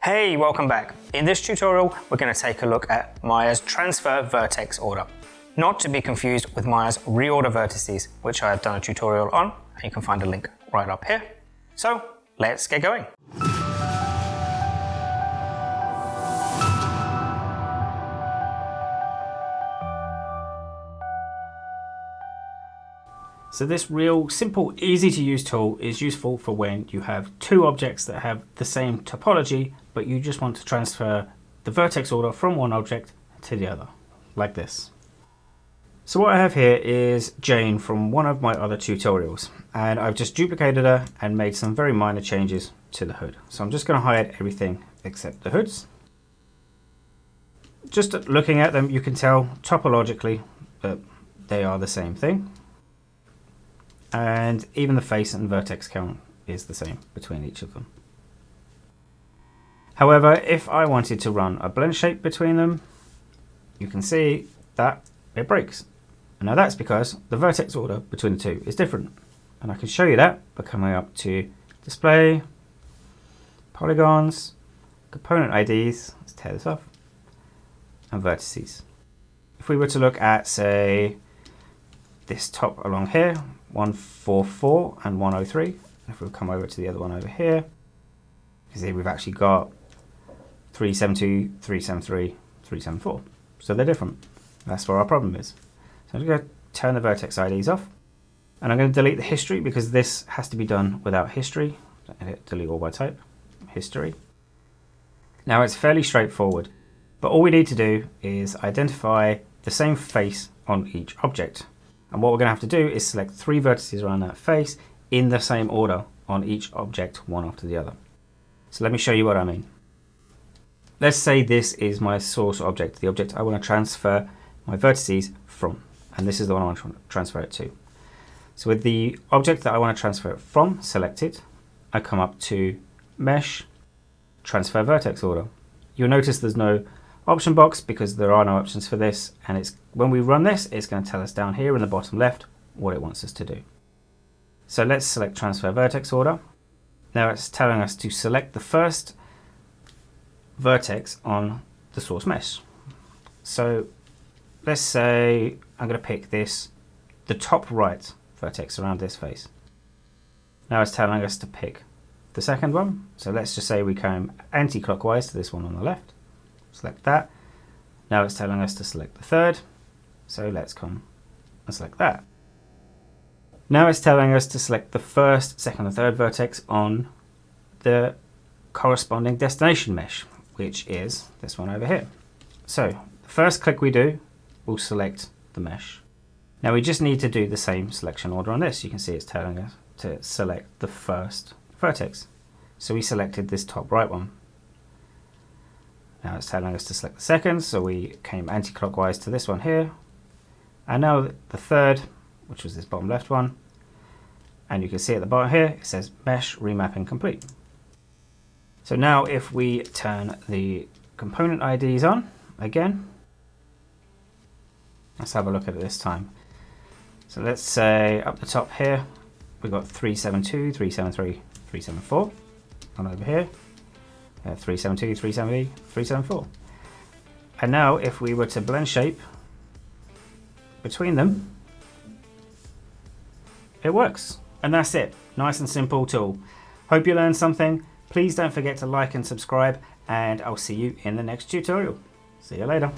Hey, welcome back. In this tutorial, we're going to take a look at Maya's transfer vertex order. Not to be confused with Maya's reorder vertices, which I have done a tutorial on, and you can find a link right up here. So let's get going. So this real simple, easy to use tool is useful for when you have two objects that have the same topology, but you just want to transfer the vertex order from one object to the other, like this. So what I have here is Jane from one of my other tutorials, and I've just duplicated her and made some very minor changes to the hood. So I'm just going to hide everything except the hoods. Just looking at them, you can tell topologically that they are the same thing. And even the face and vertex count is the same between each of them. However, if I wanted to run a blend shape between them, you can see that it breaks. And now that's because the vertex order between the two is different. And I can show you that by coming up to Display, Polygons, Component IDs, let's tear this off, and Vertices. If we were to look at, say, this top along here, 144 and 103. And if we come over to the other one over here, you can see we've actually got 372, 373, 374. So they're different. That's where our problem is. So I'm going to turn the vertex IDs off. And I'm going to delete the history because this has to be done without history. Edit, delete all by type, history. Now it's fairly straightforward, but all we need to do is identify the same face on each object. And what we're going to have to do is select three vertices around that face in the same order on each object, one after the other. So let me show you what I mean. Let's say this is my source object, the object I want to transfer my vertices from. And this is the one I want to transfer it to. So with the object that I want to transfer it from selected, I come up to Mesh, Transfer Vertex Order. You'll notice there's no option box because there are no options for this, and it's when we run this, it's going to tell us down here in the bottom left what it wants us to do. So let's select Transfer Vertex Order. Now it's telling us to select the first vertex on the source mesh. So let's say I'm going to pick this, the top right vertex around this face. Now it's telling us to pick the second one. So let's just say we come anti-clockwise to this one on the left. Select that. Now it's telling us to select the third. So let's come and select that. Now it's telling us to select the first, second, and third vertex on the corresponding destination mesh, which is this one over here. So the first click we do will select the mesh. Now we just need to do the same selection order on this. You can see it's telling us to select the first vertex. So we selected this top right one. Now it's telling us to select the second, so we came anti-clockwise to this one here. And now the third, which was this bottom left one. And you can see at the bottom here, it says Mesh Remapping Complete. So now if we turn the component IDs on again, let's have a look at it this time. So let's say up the top here, we've got 372, 373, 374. And over here, 372, 370, 374. And now if we were to blend shape between them, it works. And that's it. Nice and simple tool. Hope you learned something. Please don't forget to like and subscribe, and I'll see you in the next tutorial. See you later.